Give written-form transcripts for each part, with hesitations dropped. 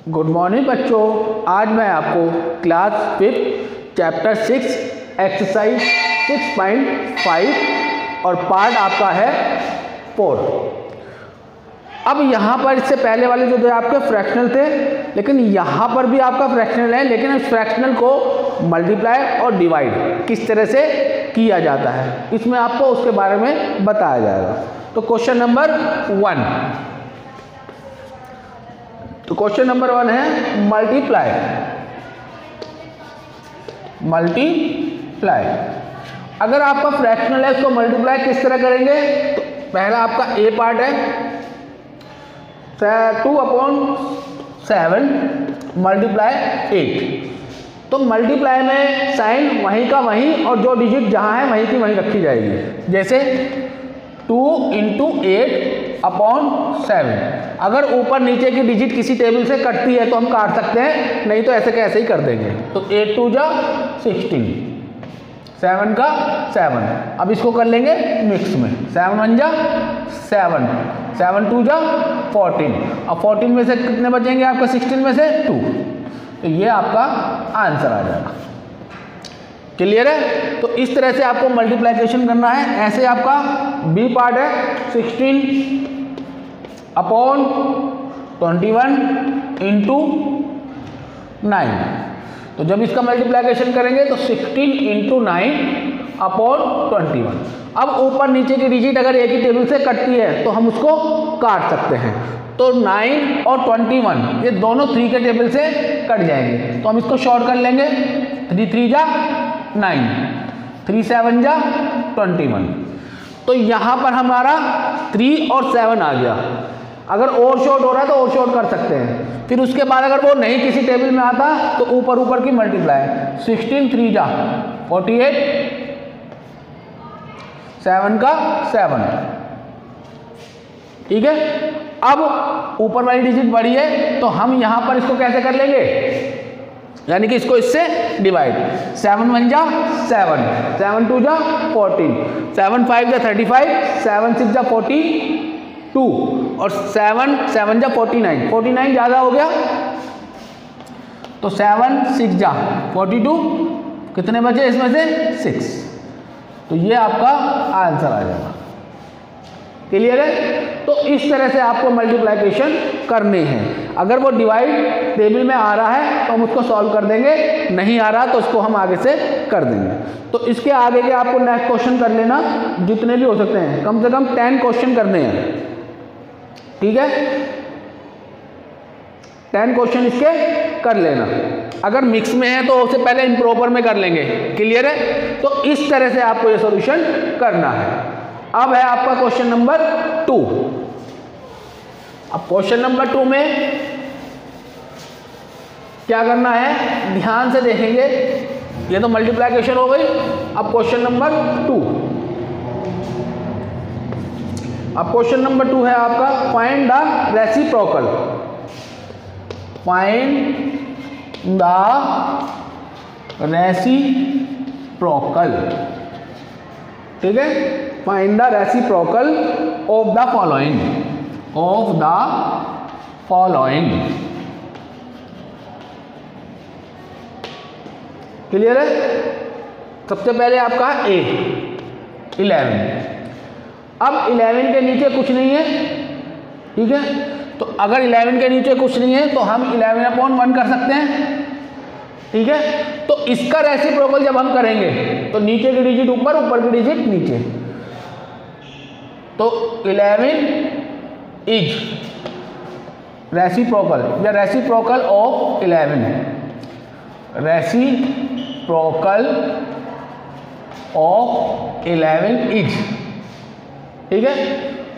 Good morning बच्चों, आज मैं आपको क्लास 5 चैप्टर 6 एक्सरसाइज 6.5 और पार्ट आपका है 4। अब यहाँ पर इससे पहले वाले जो थे आपके फ्रैक्शनल थे, लेकिन यहाँ पर भी आपका फ्रैक्शनल है, लेकिन इस फ्रैक्शनल को मल्टीप्लाई और डिवाइड किस तरह से किया जाता है इसमें आपको उसके बारे में बताया जाएगा। तो क्वेश्चन नंबर 1, तो क्वेश्चन नंबर 1 है मल्टीप्लाई। अगर आपका फ्रैक्शनल है उसको मल्टीप्लाई किस तरह करेंगे? तो पहला आपका ए पार्ट है 2/7 मल्टीप्लाई 8। तो मल्टीप्लाई में साइन वहीं का वहीं और जो डिजिट जहां है वहीं की वहीं रखी जाएगी। जैसे 2 × 8/7। अगर ऊपर नीचे की डिजिट किसी टेबल से कटती है तो हम काट सकते हैं, नहीं तो ऐसे के ऐसे ही कर देंगे। तो 8 2 जा 16, 7 का 7। अब इसको कर लेंगे मिक्स में, 7 1 जा 7, 7 2 जा 14। अब 14 में से कितने बचेंगे आपका? 16 में से 2। तो ये आपका आंसर आ जाएगा। क्लियर है? तो इस तरह से आपको मल्टीप्लिकेशन करना है। ऐसे आपका बी पार्ट है 16/21 × 9। तो जब इसका मल्टीप्लिकेशन करेंगे तो 16 × 9/21। अब ऊपर नीचे की डिजिट अगर एक ही टेबल से कटती है तो हम उसको काट सकते हैं। तो 9 और 21 ये दोनों 3 के टेबल से कट जाएंगे, तो हम इसको शॉर्ट कर लेंगे। 3 3 जा 9, 3 7 जा 21। तो यहाँ पर हमारा 3 और 7 आ गया। अगर और शॉर्ट हो रहा है तो और शॉर्ट कर सकते हैं। फिर उसके बाद अगर वो नहीं किसी टेबल में आता तो ऊपर ऊपर की मल्टीप्लाई, 16 3 जा 48, 7 का 7। ठीक है? अब ऊपर वाली डिजिट बड़ी है तो हम यहां पर इसको कैसे कर लेंगे, यानी कि इसको इससे डिवाइड। 7 1 जा 7, 7 2 जा 14, 7 5 जा 35, 7 6 जा 42 और 7 7 जा 49। 49 ज़्यादा हो गया तो 7 6 जा 42, कितने बचे इसमें से? 6। तो ये आपका आंसर आ जाएगा। क्लियर है? तो इस तरह से आपको मल्टीप्लिकेशन करनी है। अगर वो डिवाइड टेबल में आ रहा है तो हम उसको सॉल्व कर देंगे, नहीं आ रहा तो उसको हम आगे से कर देंगे। तो इसके आगे के आपको नेक्स्ट क्वेश्चन कर लेना, जितने भी हो सकते हैं, कम से कम 10 क्वेश्चन करने हैं। ठीक है? 10 क्वेश्चन इसके कर लेना। अगर मिक्स में है तो उससे पहले इम्प्रॉपर में कर लेंगे। क्लियर है? तो इस तरह से आपको ये सॉल्यूशन करना है। अब है आपका क्वेश्चन नंबर 2। अब क्वेश्चन नंबर 2 में क्या करना है, ध्यान से देखेंगे। ये तो मल्टीप्लिकेशन हो गई। अब क्वेश्चन नंबर 2, अब क्वेश्चन नंबर 2 है आपका find the reciprocal. Find the reciprocal. ठीक है? Find the reciprocal of the following. Clear है? सबसे पहले आपका ए 11। अब 11 के नीचे कुछ नहीं है। ठीक है? तो अगर 11 के नीचे कुछ नहीं है तो हम 11/1 कर सकते हैं। ठीक है? तो इसका रेसिप्रोकल जब हम करेंगे तो नीचे की डिजिट ऊपर, ऊपर की डिजिट नीचे। तो 11 इज रेसिप्रोकल या रेसिप्रोकल ऑफ 11 है। Reciprocal of 11 is. ठीक है?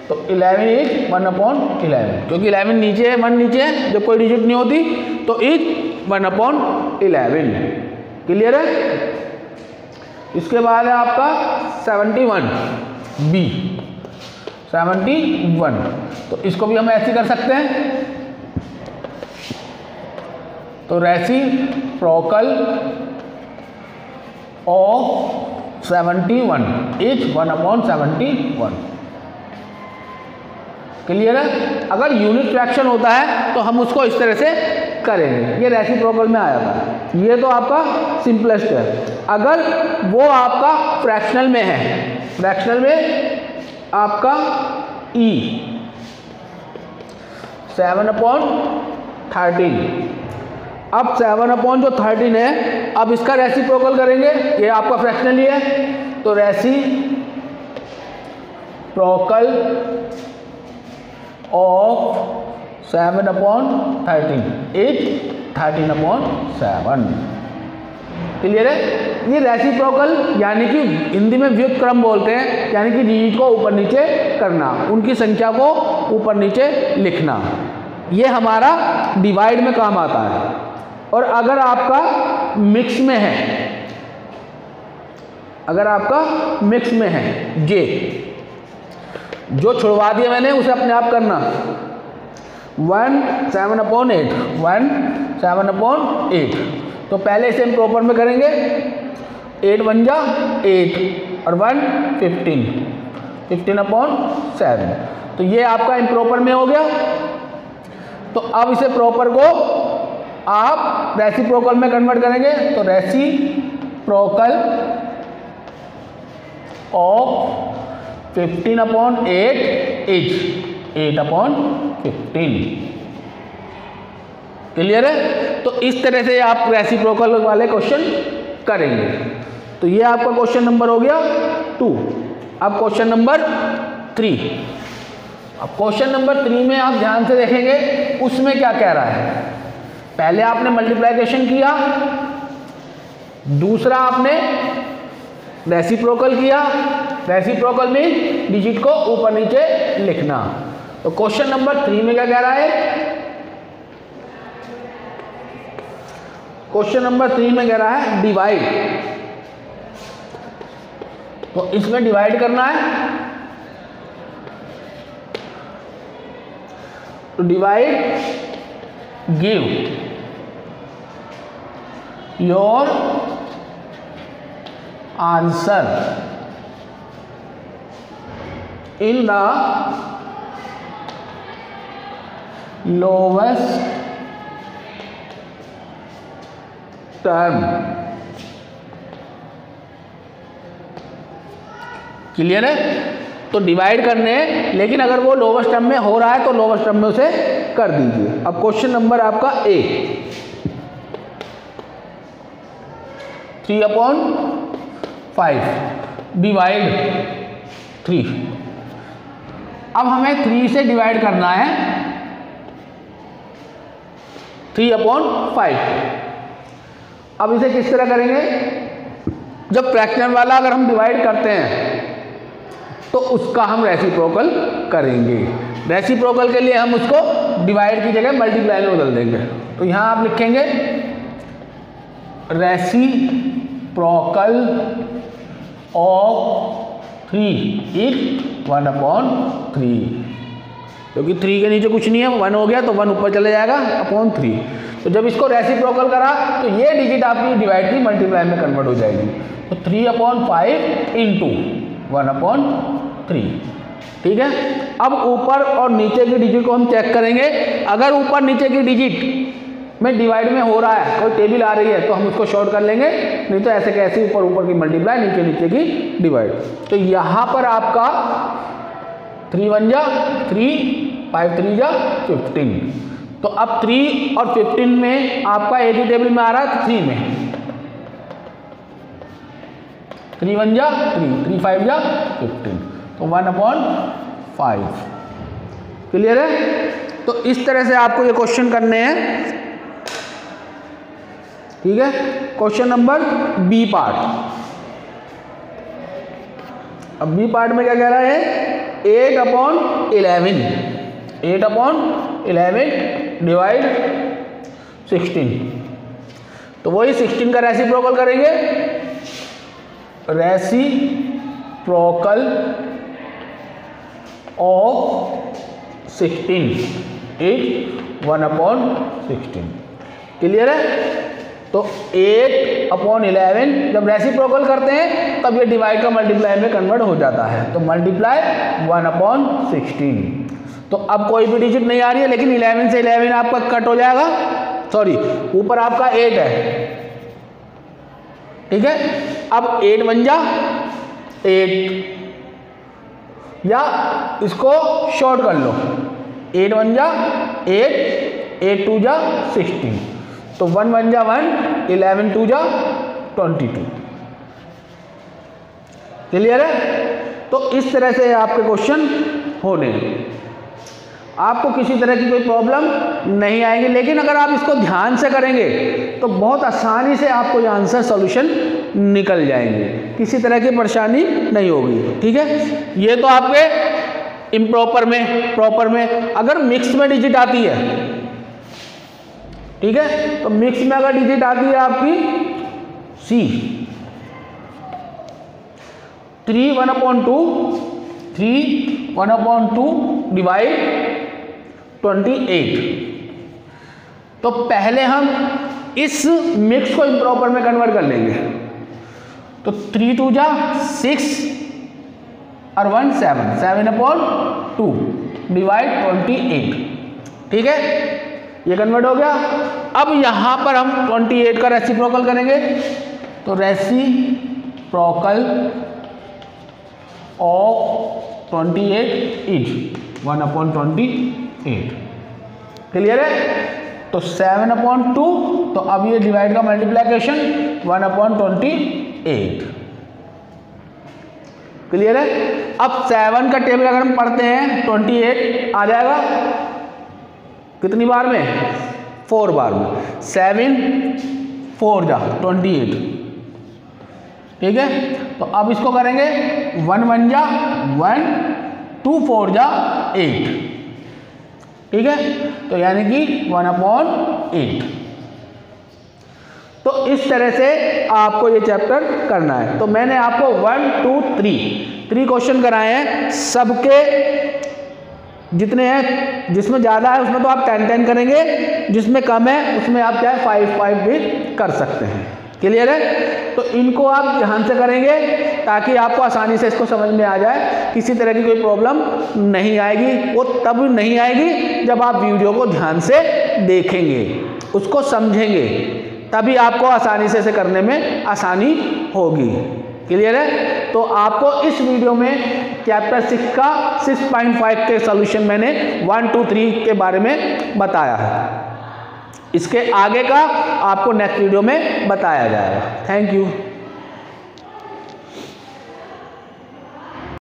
तो 11 इज 1/11, क्योंकि 11 नीचे है, 1 नीचे है, जब कोई डिजिट नहीं होती तो इज 1/11। क्लियर है? इसके बाद है आपका 71 बी 71। तो इसको भी हम ऐसे कर सकते हैं। तो रेसिप्रोकल ऑफ 71 इज 1/71। क्लियर है? अगर यूनिट फ्रैक्शन होता है तो हम उसको इस तरह से करेंगे। ये रेसिप्रोकल में आया था। ये तो आपका सिंपलेस्ट है। अगर वो आपका फ्रैक्शनल में है, फ्रैक्शनल में आपका E 7/13, अब 7/13 है, अब इसका रेसिप्रोकल करेंगे। ये आपका फ्रैक्शनल ही है, तो रेसिप्रोकल ऑफ 7/13 इज 13/7। क्लियर है? ये रेसिप्रोकल यानी कि हिंदी में व्युत्क्रम बोलते हैं, यानी कि डिजिट को ऊपर नीचे करना, उनकी संख्या को ऊपर नीचे लिखना। ये हमारा डिवाइड में काम आता है। और अगर आपका मिक्स में है, अगर आपका मिक्स में है, जे जो छुड़वा दिया मैंने उसे अपने आप करना। 1 7/8, 1 7/8, तो पहले इसे हम प्रॉपर में करेंगे। 8 1 जा 8 और 1 15, 15/7। तो ये आपका इम्प्रॉपर में हो गया। तो अब इसे प्रॉपर को आप रेसिप्रोकल में कन्वर्ट करेंगे, तो रेसिप्रोकल ऑफ 15/8 इज 8/15। क्लियर है? तो इस तरह से आप रेसिप्रोकल वाले क्वेश्चन करेंगे। तो ये आपका क्वेश्चन नंबर हो गया 2। अब क्वेश्चन नंबर 3। अब क्वेश्चन नंबर 3 में आप ध्यान से देखेंगे उसमें क्या कह रहा है। पहले आपने मल्टीप्लिकेशन किया, दूसरा आपने रेसिप्रोकल किया। रेसिप्रोकल में डिजिट को ऊपर नीचे लिखना। तो क्वेश्चन नंबर 3 में क्या कह रहा है? क्वेश्चन नंबर 3 में कह रहा है डिवाइड। तो इसमें डिवाइड करना है। तो divide, give your answer in the lowest term. Clear है? तो डिवाइड करने हैं, लेकिन अगर वो लोवेस्ट टर्म में हो रहा है तो लोवेस्ट टर्म में उसे कर दीजिए। अब क्वेश्चन नंबर आपका A 3/5 डिवाइड 3। अब हमें 3 से डिवाइड करना है 3/5। अब इसे किस तरह करेंगे? जब फ्रैक्शनल वाला अगर हम डिवाइड करते हैं तो उसका हम रेसिप्रोकल करेंगे। रेसिप्रोकल के लिए हम उसको डिवाइड की जगह मल्टीप्लाई में बदल देंगे। तो यहां आप लिखेंगे रेसिप्रोकल ऑफ 3 इज 1/3, क्योंकि 3 के नीचे कुछ नहीं है, 1 हो गया तो 1 ऊपर चले जाएगा /3। तो जब इसको रेसिप्रोकल करा तो ये डिजिट आपकी डिवाइड की मल्टीप्लाई में कन्वर्ट हो जाएगी। तो 3/5 इंटू 1/3। ठीक है? अब ऊपर और नीचे की डिजिट को हम चेक करेंगे। अगर ऊपर नीचे की डिजिट में डिवाइड में हो रहा है, कोई टेबल आ रही है, तो हम उसको शॉर्ट कर लेंगे, नहीं तो ऐसे कैसे ऊपर ऊपर की मल्टीप्लाई, नीचे नीचे की डिवाइड। तो यहां पर आपका 3 1 जा 3, 5 3 जा 15। तो अब 3 और 15 में आपका एक ही टेबल में आ रहा है, 3 में 3 1 जा 3, 3 5 जा 15, तो 1/5। क्लियर है? तो इस तरह से आपको ये क्वेश्चन करने हैं। ठीक है? Question number B part. अब बी पार्ट में क्या कह रहा है? 8/11 डिवाइड 16। तो वही 16 का रेसिप्रोकल करेंगे। Reciprocal of 16 is 1/16। क्लियर है? तो 8/11 जब रेसिप्रोकल करते हैं तब ये डिवाइड का मल्टीप्लाई में कन्वर्ट हो जाता है। तो मल्टीप्लाई 1/16। तो अब कोई भी डिजिट नहीं आ रही है, लेकिन 11 से 11 आपका कट हो जाएगा, सॉरी ऊपर आपका 8 है, ठीक है। अब 8 1 जा 8, या इसको शॉर्ट कर लो, 8 1 जा 8, 8 2 जा 16, तो 1 1 जा 1, 11 2 जा 22। क्लियर है? तो इस तरह से आपके क्वेश्चन होने, आपको किसी तरह की कोई प्रॉब्लम नहीं आएगी। लेकिन अगर आप इसको ध्यान से करेंगे तो बहुत आसानी से आपको ये आंसर सॉल्यूशन निकल जाएंगे, किसी तरह की परेशानी नहीं होगी, ठीक है। ये तो आपके इम्प्रॉपर में, प्रॉपर में अगर मिक्स में डिजिट आती है, ठीक है, तो मिक्स में अगर डिजिट आती है आपकी C 3 1/2, 3 1/2 डिवाइड 28, तो पहले हम इस मिक्स को इम्प्रॉपर में कन्वर्ट कर लेंगे। तो 3 2 जा 6 और 1 7, 7/2 डिवाइड 28, ठीक है, ये कन्वर्ट हो गया। अब यहां पर हम 28 का रेसिप्रोकल करेंगे, तो रेसिप्रोकल ऑफ 28 इज 1/28। क्लियर है? तो 7/2, तो अब ये डिवाइड का मल्टीप्लिकेशन 1/28। क्लियर है? अब 7 का टेबल अगर हम पढ़ते हैं 28 आ जाएगा कितनी बार में? 4 बार में। 7 4 जा 28, ठीक है। तो अब इसको करेंगे 1 1 जा 1, 2 4 जा 8, ठीक है। तो यानी कि 1/8। तो इस तरह से आपको ये चैप्टर करना है। तो मैंने आपको 1 2 3 क्वेश्चन कराए हैं, सबके जितने हैं, जिसमें ज़्यादा है उसमें तो आप 10 10 करेंगे, जिसमें कम है उसमें आप चाहे 5 5 भी कर सकते हैं। क्लियर है? तो इनको आप ध्यान से करेंगे ताकि आपको आसानी से इसको समझ में आ जाए, किसी तरह की कोई प्रॉब्लम नहीं आएगी। वो तब नहीं आएगी जब आप वीडियो को ध्यान से देखेंगे, उसको समझेंगे, तभी आपको आसानी से इसे करने में आसानी होगी। क्लियर है? तो आपको इस वीडियो में चैप्टर 6 का 6.5 के सॉल्यूशन मैंने 1 2 3 के बारे में बताया है। इसके आगे का आपको नेक्स्ट वीडियो में बताया जाएगा। Thank you.